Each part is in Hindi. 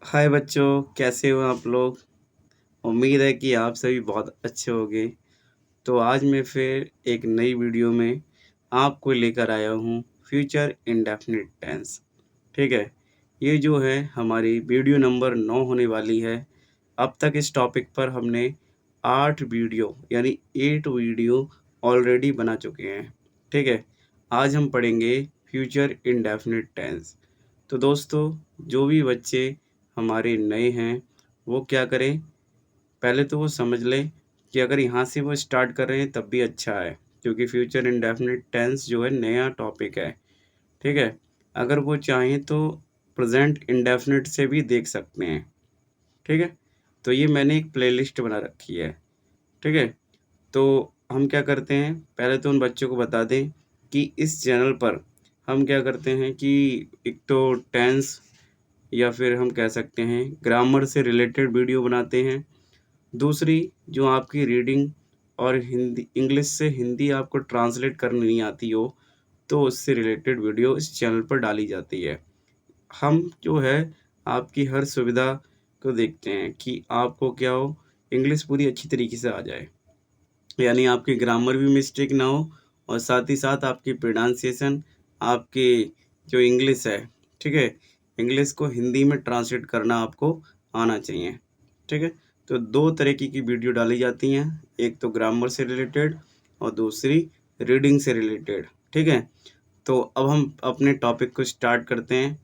हाय बच्चों, कैसे हो आप लोग? उम्मीद है कि आप सभी बहुत अच्छे होंगे। तो आज मैं फिर एक नई वीडियो में आपको लेकर आया हूँ फ्यूचर इंडेफिनिट टेंस। ठीक है? ये जो है हमारी वीडियो नंबर 9 होने वाली है। अब तक इस टॉपिक पर हमने 8 वीडियो यानी 8 वीडियो ऑलरेडी बना चुके हैं। ठीक है? आज हम पढ़ेंगे फ्यूचर इंडेफिनिट टेंस। तो दोस्तों, जो भी बच्चे हमारे नए हैं, वो क्या करें, पहले तो वो समझ लें कि अगर यहाँ से वो स्टार्ट कर रहे हैं तब भी अच्छा है, क्योंकि फ्यूचर इंडेफिनिट टेंस जो है नया टॉपिक है। ठीक है? अगर वो चाहें तो प्रेजेंट इंडेफिनिट से भी देख सकते हैं। ठीक है? तो ये मैंने एक प्लेलिस्ट बना रखी है। ठीक है? तो हम क्या करते हैं, पहले तो उन बच्चों को बता दें कि इस चैनल पर हम क्या करते हैं कि एक तो टेंस या फिर हम कह सकते हैं ग्रामर से रिलेटेड वीडियो बनाते हैं। दूसरी, जो आपकी रीडिंग और हिंदी इंग्लिश से हिंदी आपको ट्रांसलेट करनी नहीं आती हो, तो उससे रिलेटेड वीडियो इस चैनल पर डाली जाती है। हम जो है आपकी हर सुविधा को देखते हैं कि आपको क्या हो, इंग्लिश पूरी अच्छी तरीके से आ जाए। यानी आपकी ग्रामर भी मिस्टेक ना हो और साथ ही साथ आपकी प्रोनाउंसिएशन, आपकी जो इंग्लिश है, ठीक है? इंग्लिश को हिंदी में ट्रांसलेट करना आपको आना चाहिए। ठीक है? तो 2 तरीके की वीडियो डाली जाती हैं, एक तो ग्रामर से रिलेटेड और दूसरी रीडिंग से रिलेटेड। ठीक है? तो अब हम अपने टॉपिक को स्टार्ट करते हैं।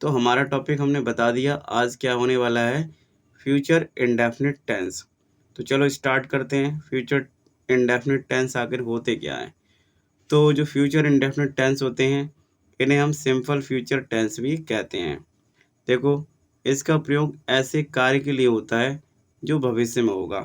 तो हमारा टॉपिक हमने बता दिया आज क्या होने वाला है, फ्यूचर इंडेफिनिट टेंस। तो चलो स्टार्ट करते हैं। फ्यूचर इंडेफिनिट टेंस आखिर होते क्या हैं? तो जो फ्यूचर इंडेफिनिट टेंस होते हैं, इन्हें हम सिंपल फ्यूचर टेंस भी कहते हैं। देखो, इसका प्रयोग ऐसे कार्य के लिए होता है जो भविष्य में होगा।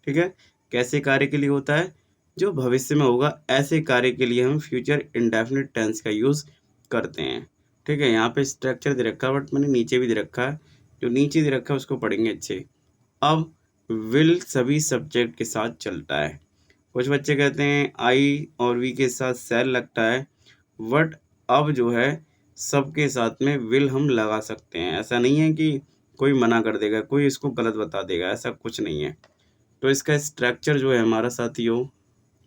ठीक है? कैसे कार्य के लिए होता है? जो भविष्य में होगा, ऐसे कार्य के लिए हम फ्यूचर इंडेफिनिट टेंस का यूज़ करते हैं। ठीक है? यहाँ पे स्ट्रक्चर दे रखा है, बट मैंने नीचे भी दे रखा है। जो नीचे दे रखा है उसको पढ़ेंगे अच्छे। अब विल सभी सब्जेक्ट के साथ चलता है। कुछ बच्चे कहते हैं आई और वी के साथ शैल लगता है, बट अब जो है सबके साथ में विल हम लगा सकते हैं। ऐसा नहीं है कि कोई मना कर देगा, कोई इसको गलत बता देगा, ऐसा कुछ नहीं है। तो इसका स्ट्रक्चर जो है हमारा साथियों,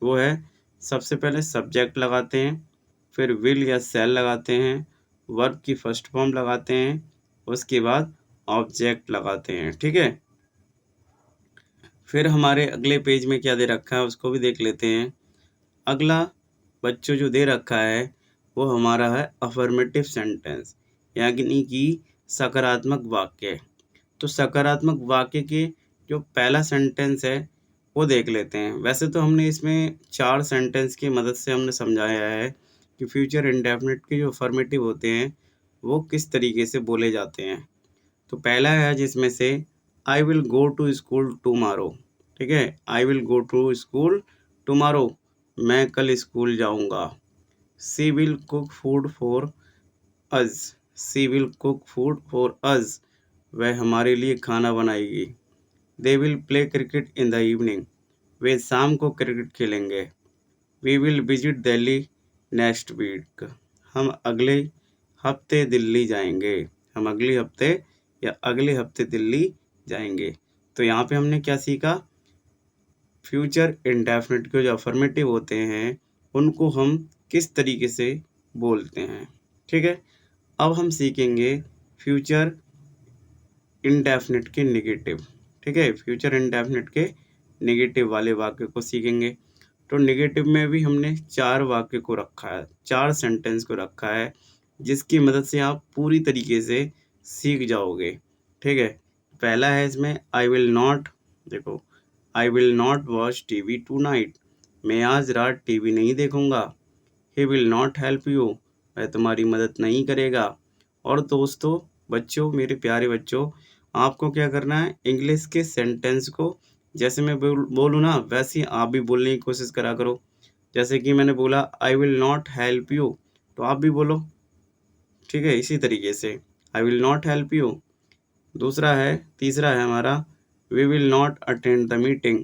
वो है सबसे पहले सब्जेक्ट लगाते हैं, फिर विल या शैल लगाते हैं, वर्ब की फर्स्ट फॉर्म लगाते हैं, उसके बाद ऑब्जेक्ट लगाते हैं। ठीक है? फिर हमारे अगले पेज में क्या दे रखा है उसको भी देख लेते हैं। अगला बच्चों जो दे रखा है वो हमारा है अफर्मेटिव सेंटेंस, यानी कि सकारात्मक वाक्य। तो सकारात्मक वाक्य के जो पहला सेंटेंस है वो देख लेते हैं। वैसे तो हमने इसमें 4 सेंटेंस की मदद से हमने समझाया है कि फ्यूचर इंडेफिनिट के जो अफर्मेटिव होते हैं वो किस तरीके से बोले जाते हैं। तो पहला है जिसमें से I will go to school tomorrow. ठीक है? I will go to school tomorrow, मैं कल स्कूल जाऊंगा। She will cook food for us, she will cook food for us, वह हमारे लिए खाना बनाएगी। They will play cricket in the evening, वे शाम को क्रिकेट खेलेंगे। We will visit Delhi next week, हम अगले हफ्ते दिल्ली जाएंगे। हम अगले हफ्ते या अगले हफ्ते दिल्ली जाएंगे। तो यहाँ पे हमने क्या सीखा? फ्यूचर इंडेफिनिट के जो अफर्मेटिव होते हैं उनको हम किस तरीके से बोलते हैं। ठीक है? अब हम सीखेंगे फ्यूचर इंडेफिनिट के नेगेटिव। ठीक है? फ्यूचर इंडेफिनिट के नेगेटिव वाले वाक्य को सीखेंगे। तो नेगेटिव में भी हमने 4 वाक्य को रखा है, 4 सेंटेंस को रखा है, जिसकी मदद से आप पूरी तरीके से सीख जाओगे। ठीक है? पहला है इसमें आई विल नॉट। देखो, I will not watch TV tonight, मैं आज रात टीवी नहीं देखूंगा। He will not help you, वह तुम्हारी मदद नहीं करेगा। और दोस्तों, बच्चों, मेरे प्यारे बच्चों, आपको क्या करना है, इंग्लिश के सेंटेंस को जैसे मैं बोलूँ ना वैसे ही आप भी बोलने की कोशिश करा करो। जैसे कि मैंने बोला I will not help you, तो आप भी बोलो। ठीक है? इसी तरीके से I will not help you. दूसरा है, तीसरा है हमारा, we will not attend the meeting,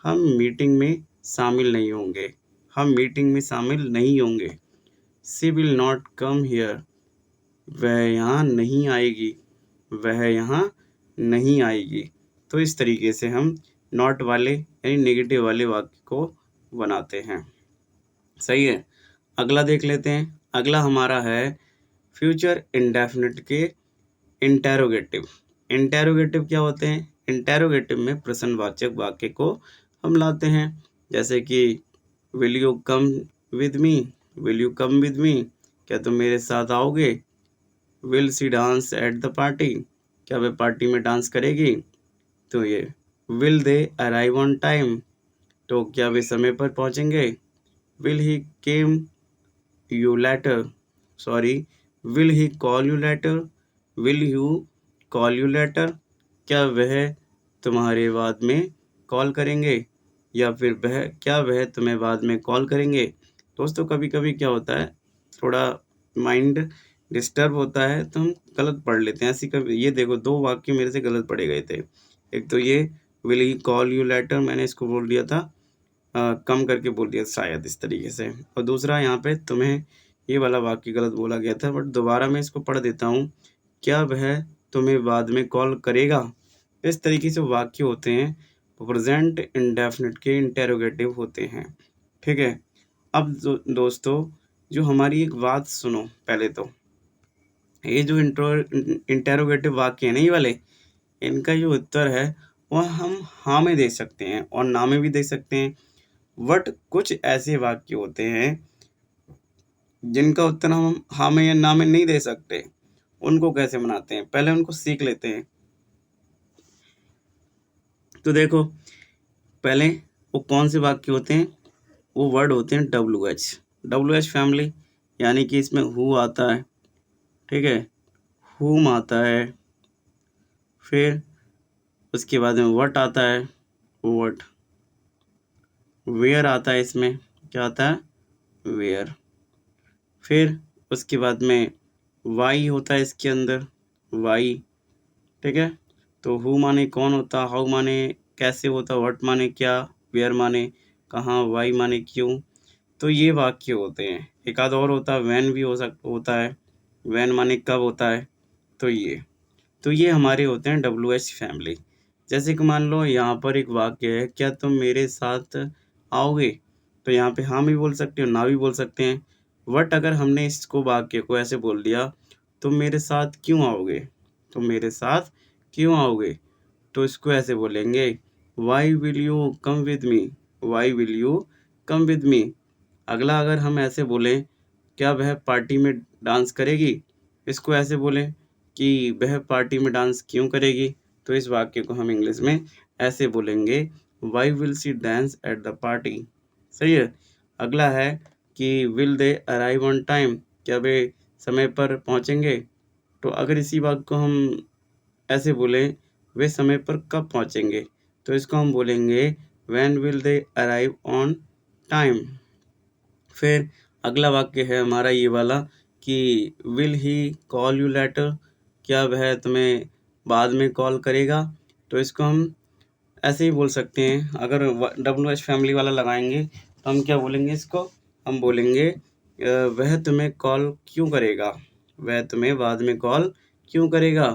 हम मीटिंग में शामिल नहीं होंगे। हम मीटिंग में शामिल नहीं होंगे। She will not come here, वह यहाँ नहीं आएगी। वह यहाँ नहीं आएगी। तो इस तरीके से हम नॉट वाले यानी नेगेटिव वाले वाक्य को बनाते हैं। सही है। अगला देख लेते हैं। अगला हमारा है फ्यूचर इंडेफिनिट के इंटेरोगेटिव। इंटेरोगेटिव क्या होते हैं? इंटेरोगेटिव में प्रश्नवाचक वाक्य को हम लाते हैं, जैसे कि will you come with me, will you come with मी, क्या तुम मेरे साथ आओगे? Will see dance at the party, क्या वह पार्टी में डांस करेगी? तो ये will they arrive on time, तो क्या वे समय पर पहुंचेंगे? Will he came you later, sorry, will he call you letter, will you call you letter, क्या वह तुम्हारे बाद में कॉल करेंगे, या फिर वह तुम्हें बाद में कॉल करेंगे? दोस्तों कभी कभी क्या होता है, थोड़ा माइंड डिस्टर्ब होता है तो हम गलत पढ़ लेते हैं। ऐसी कभी ये देखो, दो वाक्य मेरे से गलत पढ़े गए थे। एक तो ये will he call you letter, मैंने इसको बोल दिया था कम करके बोल दिया शायद इस तरीके से, और दूसरा यहाँ पे तुम्हें ये वाला वाक्य गलत बोला गया था। बट दोबारा मैं इसको पढ़ देता हूँ, क्या वह तुम्हें बाद में कॉल करेगा? इस तरीके से वाक्य होते हैं, प्रेजेंट इंडेफिनिट के इंटेरोगेटिव होते हैं। ठीक है। अब दोस्तों जो हमारी एक बात सुनो, पहले तो ये जो इंटेरोगेटिव वाक्य है ना, ये वाले, इनका जो उत्तर है वह हम हाँ में दे सकते हैं और ना में भी दे सकते हैं। बट कुछ ऐसे वाक्य होते हैं जिनका उत्तर हम हाँ में या ना में नहीं दे सकते। उनको कैसे बनाते हैं, पहले उनको सीख लेते हैं। तो देखो, पहले वो कौन से वाक्य होते हैं? वो वर्ड होते हैं WH फैमिली, यानी कि इसमें हु आता है, ठीक है, हुम आता है, फिर उसके बाद में व्हाट आता है, व्हाट, वेयर आता है, इसमें क्या आता है, वेयर, फिर उसके बाद में वाई होता है इसके अंदर, वाई, ठीक है। तो हु माने कौन होता, हाउ माने कैसे होता, व्हाट माने क्या, वेयर माने कहाँ, वाई माने क्यों। तो ये वाक्य होते हैं। एक आध और होता है, व्हेन भी होता है, व्हेन माने कब होता है। तो ये हमारे होते हैं WH फैमिली। जैसे कि मान लो यहाँ पर एक वाक्य है, क्या तुम मेरे साथ आओगे? तो यहाँ पे हाँ भी बोल सकते हो, ना भी बोल सकते हैं। बट अगर हमने इसको वाक्य को ऐसे बोल दिया, तुम मेरे साथ क्यों आओगे, तुम मेरे साथ क्यों आओगे, तो इसको ऐसे बोलेंगे, why will you come with me, why will you come with me. अगला अगर हम ऐसे बोलें, क्या वह पार्टी में डांस करेगी, इसको ऐसे बोलें कि वह पार्टी में डांस क्यों करेगी, तो इस वाक्य को हम इंग्लिश में ऐसे बोलेंगे, why will she dance at the party. सही है। अगला है कि will they arrive on time, क्या वे समय पर पहुंचेंगे। तो अगर इसी वाक्य को हम ऐसे बोलें, वे समय पर कब पहुंचेंगे, तो इसको हम बोलेंगे, when will they arrive on time. फिर अगला वाक्य है हमारा ये वाला कि will he call you letter, क्या वह तुम्हें बाद में कॉल करेगा। तो इसको हम ऐसे ही बोल सकते हैं। अगर WH फैमिली वाला लगाएंगे तो हम क्या बोलेंगे, इसको हम बोलेंगे वह तुम्हें कॉल क्यों करेगा, वह तुम्हें बाद में कॉल क्यों करेगा।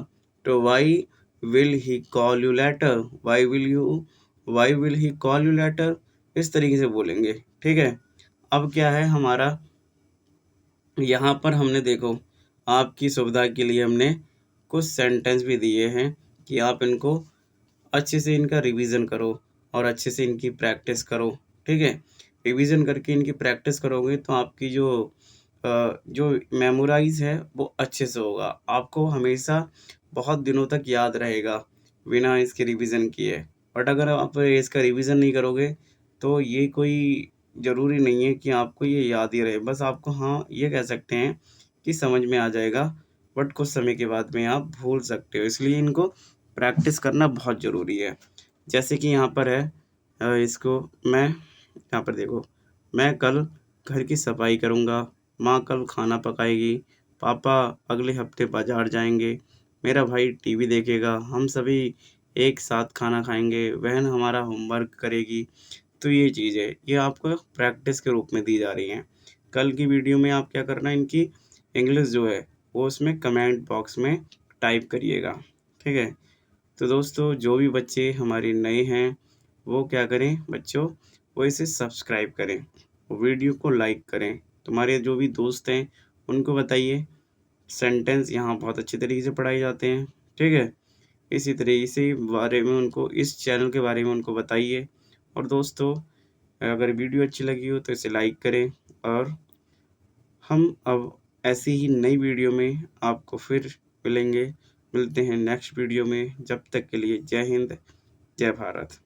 तो why will he call you later, why will he call you later, इस तरीके से बोलेंगे। ठीक है। अब क्या है हमारा, यहाँ पर हमने देखो, आपकी सुविधा के लिए हमने कुछ सेंटेंस भी दिए हैं कि आप इनको अच्छे से इनका रिवीजन करो और अच्छे से इनकी प्रैक्टिस करो। ठीक है। रिवीजन करके इनकी प्रैक्टिस करोगे तो आपकी जो मेमोराइज है वो अच्छे से होगा, आपको हमेशा बहुत दिनों तक याद रहेगा बिना इसके रिवीजन किए। बट अगर आप इसका रिवीजन नहीं करोगे तो ये कोई ज़रूरी नहीं है कि आपको ये याद ही रहे। बस आपको हाँ ये कह सकते हैं कि समझ में आ जाएगा, बट कुछ समय के बाद में आप भूल सकते हो। इसलिए इनको प्रैक्टिस करना बहुत ज़रूरी है। जैसे कि यहाँ पर है इसको मैं यहाँ पर देखो, मैं कल घर की सफाई करूँगा, माँ कल खाना पकाएगी, पापा अगले हफ्ते बाज़ार जाएंगे, मेरा भाई टीवी देखेगा, हम सभी एक साथ खाना खाएंगे, बहन हमारा होमवर्क करेगी। तो ये चीज़ है, ये आपको प्रैक्टिस के रूप में दी जा रही हैं। कल की वीडियो में आप क्या करना, इनकी इंग्लिश जो है वो उसमें कमेंट बॉक्स में टाइप करिएगा, ठीक है। तो दोस्तों जो भी बच्चे हमारे नए हैं वो क्या करें बच्चों, वो इसे सब्सक्राइब करें, वीडियो को लाइक करें, तुम्हारे जो भी दोस्त हैं उनको बताइए। सेंटेंस यहाँ बहुत अच्छी तरीके से पढ़ाए जाते हैं, ठीक है। इसी तरीके से बारे में उनको, इस चैनल के बारे में उनको बताइए। और दोस्तों अगर वीडियो अच्छी लगी हो तो इसे लाइक करें, और हम अब ऐसी ही नई वीडियो में आपको फिर मिलते हैं नेक्स्ट वीडियो में। जब तक के लिए जय हिंद, जय भारत।